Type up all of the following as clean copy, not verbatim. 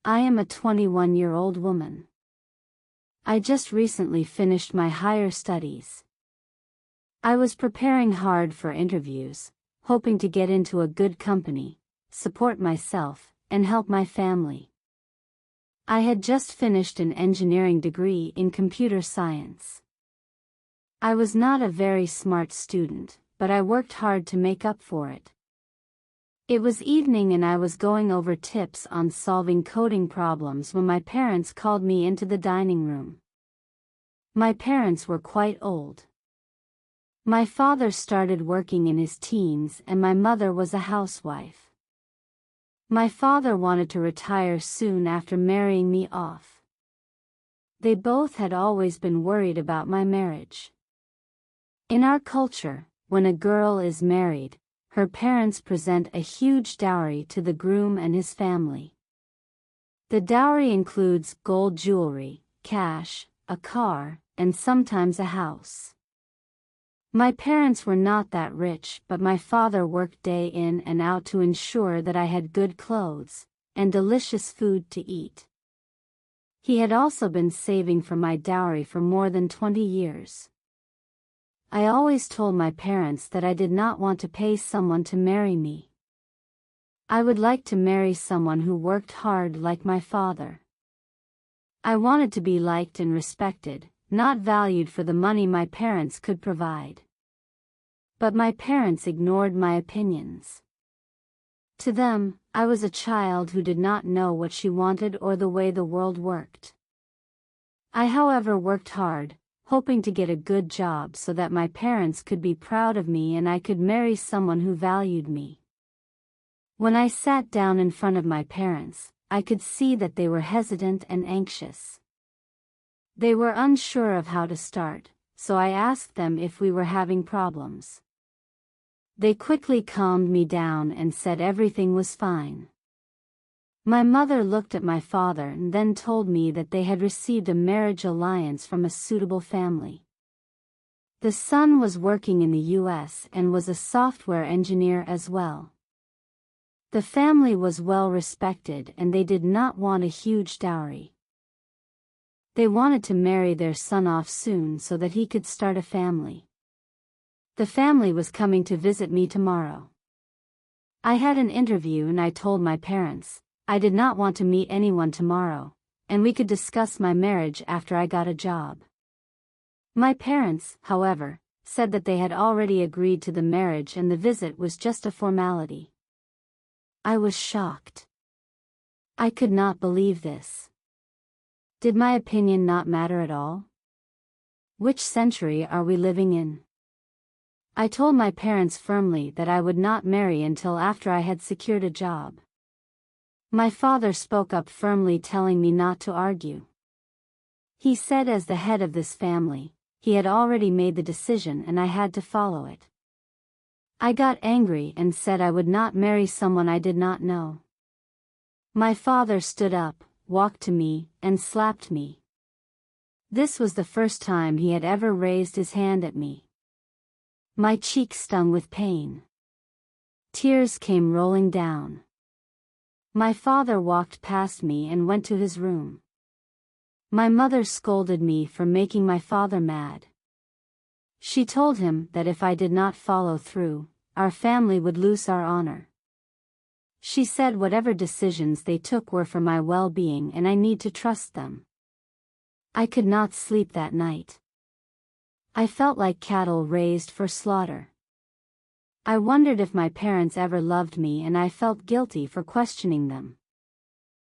I am a 21-year-old woman. I just recently finished my higher studies. I was preparing hard for interviews, hoping to get into a good company, support myself, and help my family. I had just finished an engineering degree in computer science. I was not a very smart student, but I worked hard to make up for it. It was evening and I was going over tips on solving coding problems when my parents called me into the dining room. My parents were quite old. My father started working in his teens and my mother was a housewife. My father wanted to retire soon after marrying me off. They both had always been worried about my marriage. In our culture, when a girl is married, her parents present a huge dowry to the groom and his family. The dowry includes gold jewelry, cash, a car, and sometimes a house. My parents were not that rich, but my father worked day in and out to ensure that I had good clothes and delicious food to eat. He had also been saving for my dowry for more than 20 years. I always told my parents that I did not want to pay someone to marry me. I would like to marry someone who worked hard like my father. I wanted to be liked and respected, not valued for the money my parents could provide. But my parents ignored my opinions. To them, I was a child who did not know what she wanted or the way the world worked. I, however, worked hard, hoping to get a good job so that my parents could be proud of me and I could marry someone who valued me. When I sat down in front of my parents, I could see that they were hesitant and anxious. They were unsure of how to start, so I asked them if we were having problems. They quickly calmed me down and said everything was fine. My mother looked at my father and then told me that they had received a marriage alliance from a suitable family. The son was working in the US and was a software engineer as well. The family was well respected and they did not want a huge dowry. They wanted to marry their son off soon so that he could start a family. The family was coming to visit me tomorrow. I had an interview and I told my parents I did not want to meet anyone tomorrow, and we could discuss my marriage after I got a job. My parents, however, said that they had already agreed to the marriage and the visit was just a formality. I was shocked. I could not believe this. Did my opinion not matter at all? Which century are we living in? I told my parents firmly that I would not marry until after I had secured a job. My father spoke up firmly, telling me not to argue. He said as the head of this family, he had already made the decision and I had to follow it. I got angry and said I would not marry someone I did not know. My father stood up, walked to me, and slapped me. This was the first time he had ever raised his hand at me. My cheek stung with pain. Tears came rolling down. My father walked past me and went to his room. My mother scolded me for making my father mad. She told him that if I did not follow through, our family would lose our honor. She said whatever decisions they took were for my well-being and I need to trust them. I could not sleep that night. I felt like cattle raised for slaughter. I wondered if my parents ever loved me and I felt guilty for questioning them.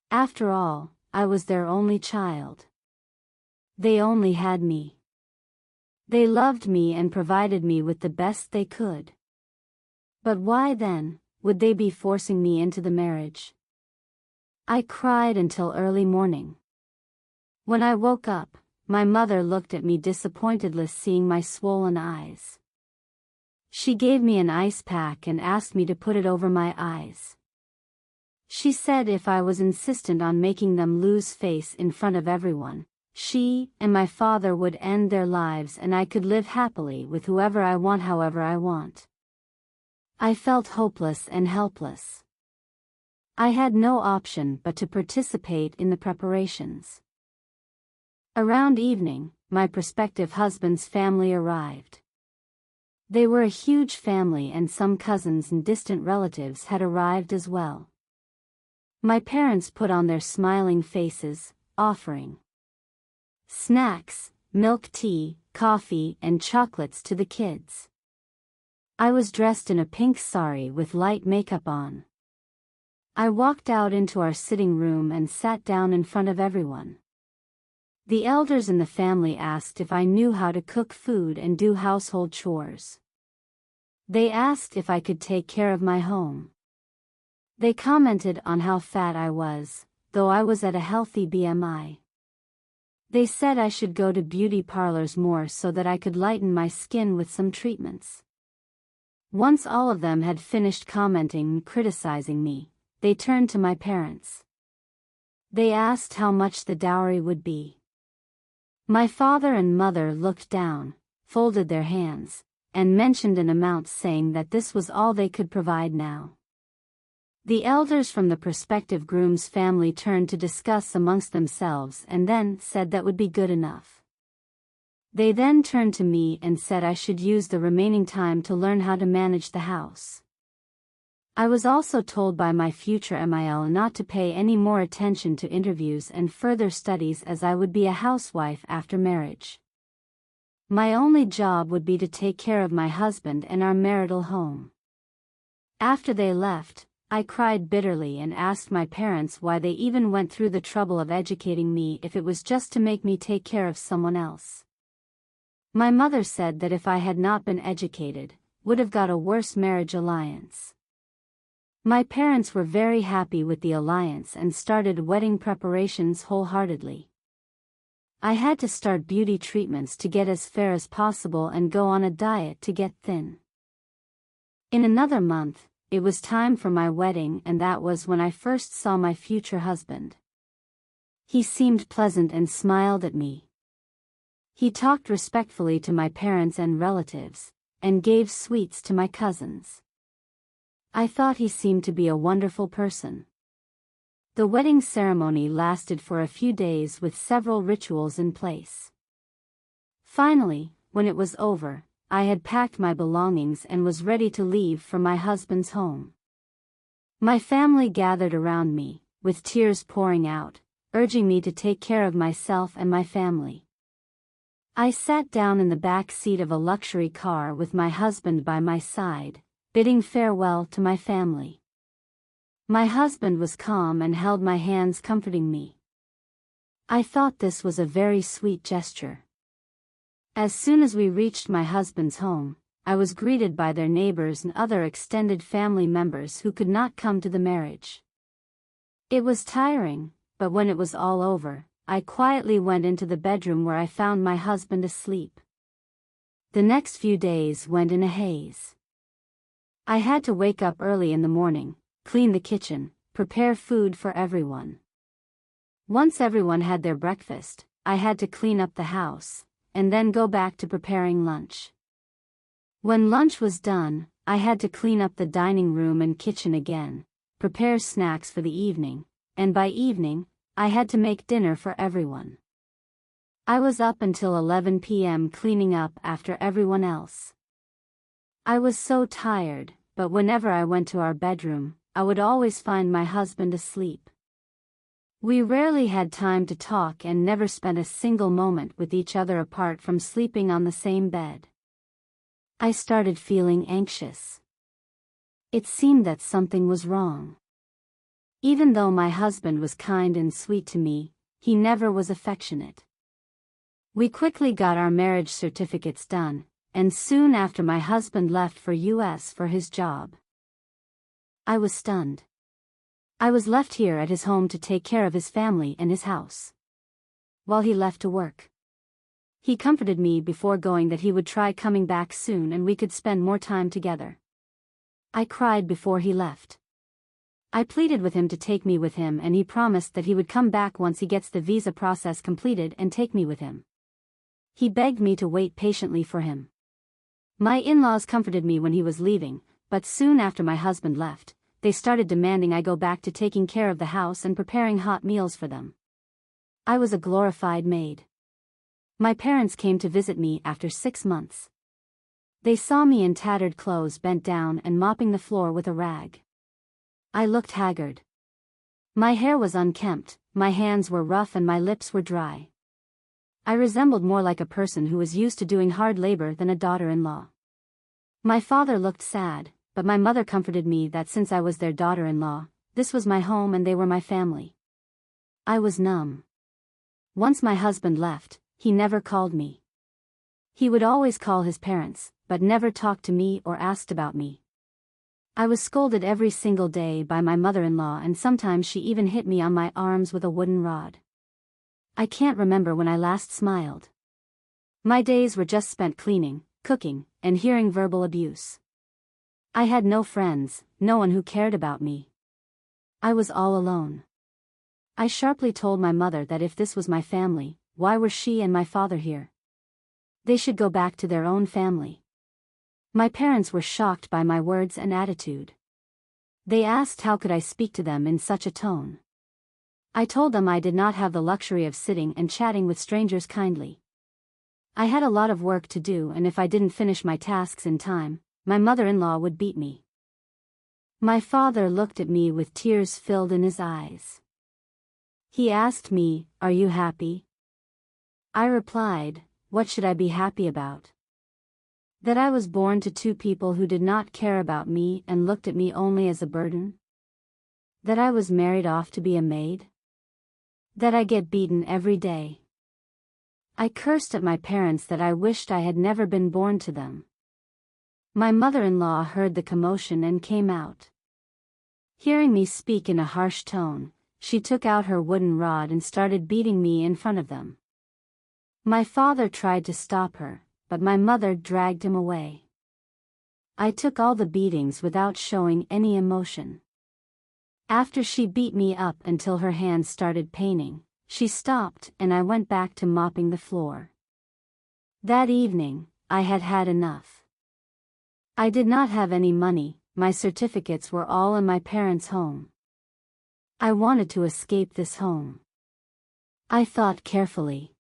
After all, I was their only child. They only had me. They loved me and provided me with the best they could. But why then would they be forcing me into the marriage? I cried until early morning. When I woke up, my mother looked at me disappointedly, seeing my swollen eyes. She gave me an ice pack and asked me to put it over my eyes. She said if I was insistent on making them lose face in front of everyone, she and my father would end their lives and I could live happily with whoever I want however I want. I felt hopeless and helpless. I had no option but to participate in the preparations. Around evening, my prospective husband's family arrived. They were a huge family and some cousins and distant relatives had arrived as well. My parents put on their smiling faces, offering snacks, milk tea, coffee, and chocolates to the kids. I was dressed in a pink sari with light makeup on. I walked out into our sitting room and sat down in front of everyone. The elders in the family asked if I knew how to cook food and do household chores. They asked if I could take care of my home. They commented on how fat I was, though I was at a healthy BMI. They said I should go to beauty parlors more so that I could lighten my skin with some treatments. Once all of them had finished commenting and criticizing me, they turned to my parents. They asked how much the dowry would be. My father and mother looked down, folded their hands, and mentioned an amount saying that this was all they could provide now. The elders from the prospective groom's family turned to discuss amongst themselves and then said that would be good enough. They then turned to me and said I should use the remaining time to learn how to manage the house. I was also told by my future MIL not to pay any more attention to interviews and further studies as I would be a housewife after marriage. My only job would be to take care of my husband and our marital home. After they left, I cried bitterly and asked my parents why they even went through the trouble of educating me if it was just to make me take care of someone else. My mother said that if I had not been educated, would have got a worse marriage alliance. My parents were very happy with the alliance and started wedding preparations wholeheartedly. I had to start beauty treatments to get as fair as possible and go on a diet to get thin. In another month, it was time for my wedding, and that was when I first saw my future husband. He seemed pleasant and smiled at me. He talked respectfully to my parents and relatives, and gave sweets to my cousins. I thought he seemed to be a wonderful person. The wedding ceremony lasted for a few days with several rituals in place. Finally, when it was over, I had packed my belongings and was ready to leave for my husband's home. My family gathered around me, with tears pouring out, urging me to take care of myself and my family. I sat down in the back seat of a luxury car with my husband by my side, bidding farewell to my family. My husband was calm and held my hands, comforting me. I thought this was a very sweet gesture. As soon as we reached my husband's home, I was greeted by their neighbors and other extended family members who could not come to the marriage. It was tiring, but when it was all over, I quietly went into the bedroom where I found my husband asleep. The next few days went in a haze. I had to wake up early in the morning, clean the kitchen, prepare food for everyone. Once everyone had their breakfast, I had to clean up the house, and then go back to preparing lunch. When lunch was done, I had to clean up the dining room and kitchen again, prepare snacks for the evening, and by evening, I had to make dinner for everyone. I was up until 11 p.m. cleaning up after everyone else. I was so tired, but whenever I went to our bedroom, I would always find my husband asleep. We rarely had time to talk and never spent a single moment with each other apart from sleeping on the same bed. I started feeling anxious. It seemed that something was wrong. Even though my husband was kind and sweet to me, he never was affectionate. We quickly got our marriage certificates done, and soon after my husband left for US for his job. I was stunned. I was left here at his home to take care of his family and his house. While he left to work, he comforted me before going that he would try coming back soon and we could spend more time together. I cried before he left. I pleaded with him to take me with him, and he promised that he would come back once he gets the visa process completed and take me with him. He begged me to wait patiently for him. My in-laws comforted me when he was leaving, but soon after my husband left, they started demanding I go back to taking care of the house and preparing hot meals for them. I was a glorified maid. My parents came to visit me after 6 months. They saw me in tattered clothes, bent down and mopping the floor with a rag. I looked haggard. My hair was unkempt, my hands were rough and my lips were dry. I resembled more like a person who was used to doing hard labor than a daughter-in-law. My father looked sad, but my mother comforted me that since I was their daughter-in-law, this was my home and they were my family. I was numb. Once my husband left, he never called me. He would always call his parents, but never talked to me or asked about me. I was scolded every single day by my mother-in-law, and sometimes she even hit me on my arms with a wooden rod. I can't remember when I last smiled. My days were just spent cleaning, cooking, and hearing verbal abuse. I had no friends, no one who cared about me. I was all alone. I sharply told my mother that if this was my family, why were she and my father here? They should go back to their own family. My parents were shocked by my words and attitude. They asked how could I speak to them in such a tone. I told them I did not have the luxury of sitting and chatting with strangers kindly. I had a lot of work to do, and if I didn't finish my tasks in time, my mother-in-law would beat me. My father looked at me with tears filled in his eyes. He asked me, "Are you happy?" I replied, "What should I be happy about? That I was born to two people who did not care about me and looked at me only as a burden? That I was married off to be a maid? That I get beaten every day?" I cursed at my parents that I wished I had never been born to them. My mother-in-law heard the commotion and came out. Hearing me speak in a harsh tone, she took out her wooden rod and started beating me in front of them. My father tried to stop her, but my mother dragged him away. I took all the beatings without showing any emotion. After she beat me up until her hands started paining, she stopped and I went back to mopping the floor. That evening, I had had enough. I did not have any money, my certificates were all in my parents' home. I wanted to escape this home. I thought carefully.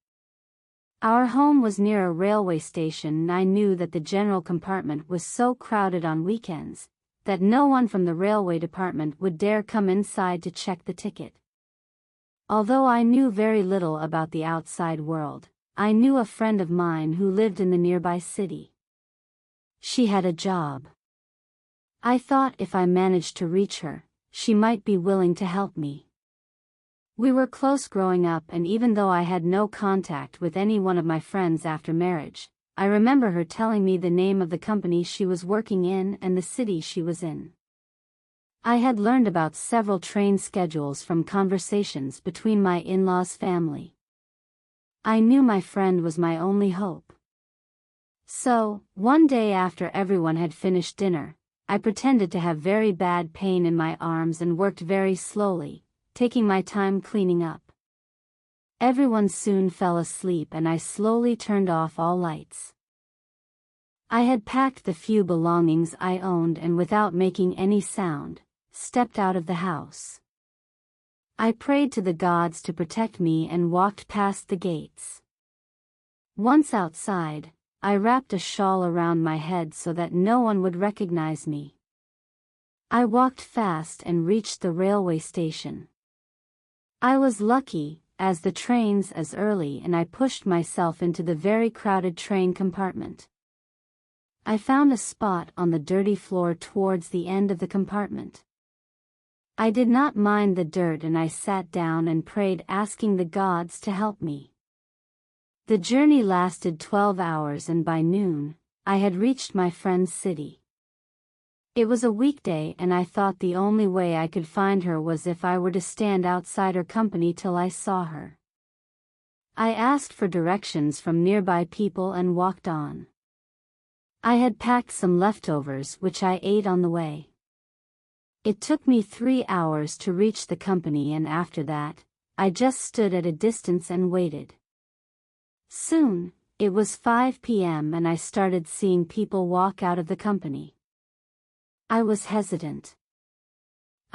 Our home was near a railway station and I knew that the general compartment was so crowded on weekends that no one from the railway department would dare come inside to check the ticket. Although I knew very little about the outside world, I knew a friend of mine who lived in the nearby city. She had a job. I thought if I managed to reach her, she might be willing to help me. We were close growing up, and even though I had no contact with any one of my friends after marriage, I remember her telling me the name of the company she was working in and the city she was in. I had learned about several train schedules from conversations between my in-laws' family. I knew my friend was my only hope. So, one day after everyone had finished dinner, I pretended to have very bad pain in my arms and worked very slowly, taking my time cleaning up. Everyone soon fell asleep and I slowly turned off all lights. I had packed the few belongings I owned and without making any sound, stepped out of the house. I prayed to the gods to protect me and walked past the gates. Once outside, I wrapped a shawl around my head so that no one would recognize me. I walked fast and reached the railway station. I was lucky, as the train's as early, and I pushed myself into the very crowded train compartment. I found a spot on the dirty floor towards the end of the compartment. I did not mind the dirt and I sat down and prayed, asking the gods to help me. The journey lasted 12 hours and by noon, I had reached my friend's city. It was a weekday and I thought the only way I could find her was if I were to stand outside her company till I saw her. I asked for directions from nearby people and walked on. I had packed some leftovers which I ate on the way. It took me 3 hours to reach the company, and after that, I just stood at a distance and waited. Soon, it was 5 p.m. and I started seeing people walk out of the company. I was hesitant.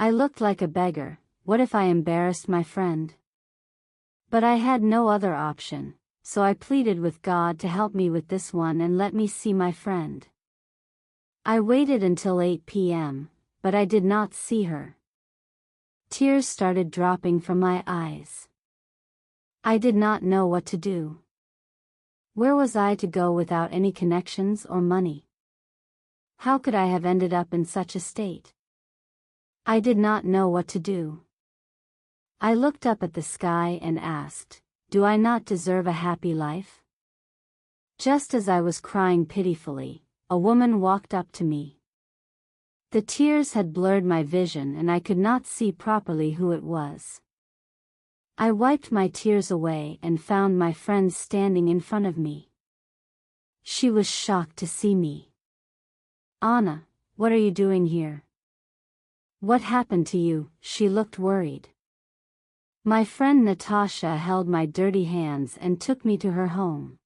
I looked like a beggar. What if I embarrassed my friend? But I had no other option, so I pleaded with God to help me with this one and let me see my friend. I waited until 8 p.m., but I did not see her. Tears started dropping from my eyes. I did not know what to do. Where was I to go without any connections or money? How could I have ended up in such a state? I did not know what to do. I looked up at the sky and asked, "Do I not deserve a happy life?" Just as I was crying pitifully, a woman walked up to me. The tears had blurred my vision and I could not see properly who it was. I wiped my tears away and found my friend standing in front of me. She was shocked to see me. "Anna, what are you doing here? What happened to you?" She looked worried. My friend Natasha held my dirty hands and took me to her home.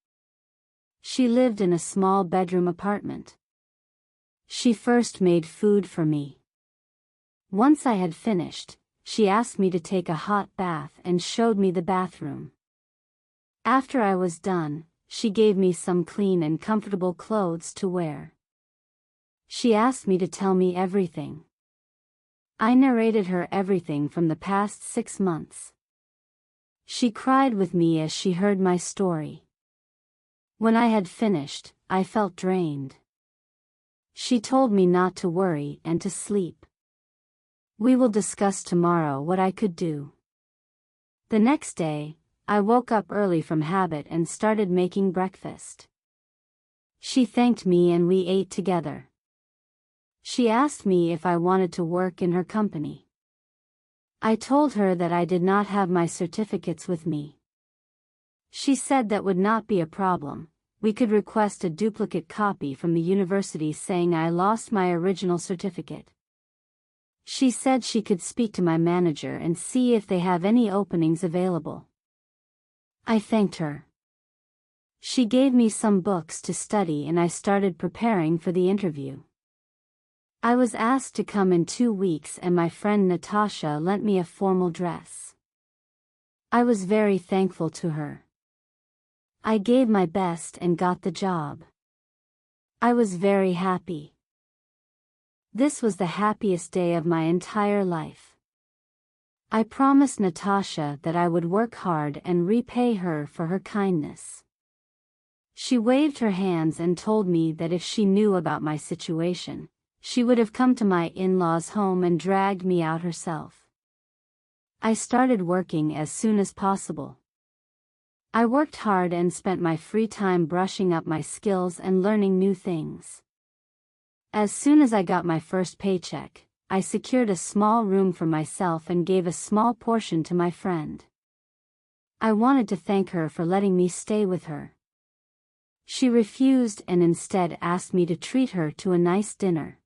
She lived in a small bedroom apartment. She first made food for me. Once I had finished, she asked me to take a hot bath and showed me the bathroom. After I was done, she gave me some clean and comfortable clothes to wear. She asked me to tell me everything. I narrated her everything from the past 6 months. She cried with me as she heard my story. When I had finished, I felt drained. She told me not to worry and to sleep. "We will discuss tomorrow what I could do." The next day, I woke up early from habit and started making breakfast. She thanked me and we ate together. She asked me if I wanted to work in her company. I told her that I did not have my certificates with me. She said that would not be a problem. We could request a duplicate copy from the university saying I lost my original certificate. She said she could speak to my manager and see if they have any openings available. I thanked her. She gave me some books to study and I started preparing for the interview. I was asked to come in 2 weeks and my friend Natasha lent me a formal dress. I was very thankful to her. I gave my best and got the job. I was very happy. This was the happiest day of my entire life. I promised Natasha that I would work hard and repay her for her kindness. She waved her hands and told me that if she knew about my situation, she would have come to my in-laws' home and dragged me out herself. I started working as soon as possible. I worked hard and spent my free time brushing up my skills and learning new things. As soon as I got my first paycheck, I secured a small room for myself and gave a small portion to my friend. I wanted to thank her for letting me stay with her. She refused and instead asked me to treat her to a nice dinner.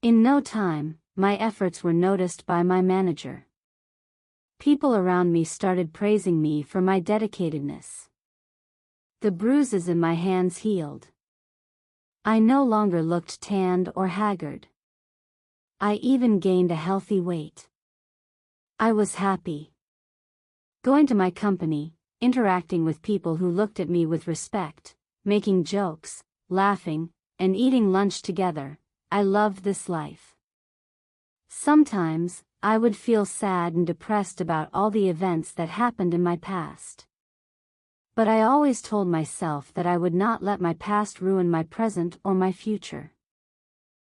In no time, my efforts were noticed by my manager. People around me started praising me for my dedicatedness. The bruises in my hands healed. I no longer looked tanned or haggard. I even gained a healthy weight. I was happy. Going to my company, interacting with people who looked at me with respect, making jokes, laughing, and eating lunch together, I loved this life. Sometimes, I would feel sad and depressed about all the events that happened in my past. But I always told myself that I would not let my past ruin my present or my future.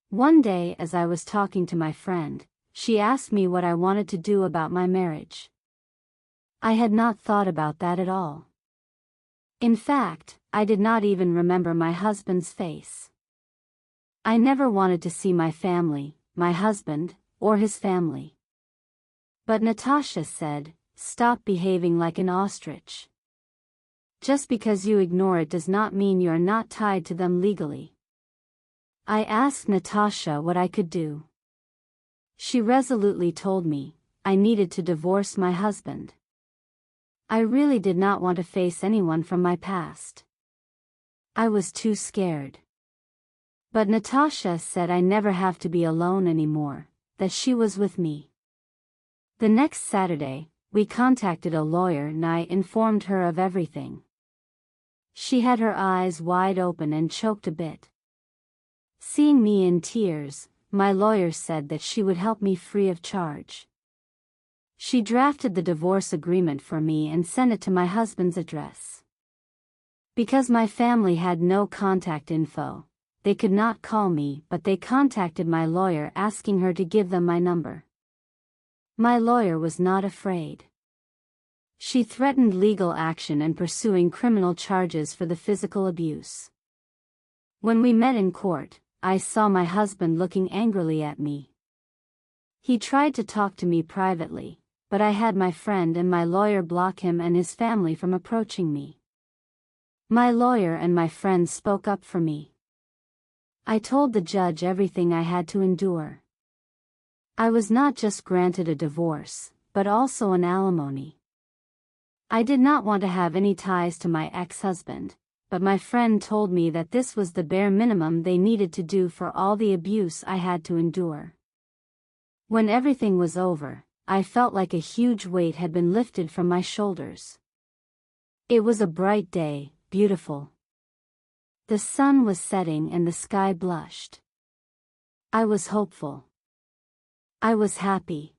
One day as I was talking to my friend, she asked me what I wanted to do about my marriage. I had not thought about that at all. In fact, I did not even remember my husband's face. I never wanted to see my family, my husband, or his family. But Natasha said, "Stop behaving like an ostrich. Just because you ignore it does not mean you are not tied to them legally." I asked Natasha what I could do. She resolutely told me, I needed to divorce my husband. I really did not want to face anyone from my past. I was too scared. But Natasha said I never have to be alone anymore, that she was with me. The next Saturday, we contacted a lawyer and I informed her of everything. She had her eyes wide open and choked a bit. Seeing me in tears, my lawyer said that she would help me free of charge. She drafted the divorce agreement for me and sent it to my husband's address. Because my family had no contact info, they could not call me, but they contacted my lawyer asking her to give them my number. My lawyer was not afraid. She threatened legal action and pursuing criminal charges for the physical abuse. When we met in court, I saw my husband looking angrily at me. He tried to talk to me privately, but I had my friend and my lawyer block him and his family from approaching me. My lawyer and my friend spoke up for me. I told the judge everything I had to endure. I was not just granted a divorce, but also an alimony. I did not want to have any ties to my ex-husband, but my friend told me that this was the bare minimum they needed to do for all the abuse I had to endure. When everything was over, I felt like a huge weight had been lifted from my shoulders. It was a bright day, beautiful. The sun was setting and the sky blushed. I was hopeful. I was happy.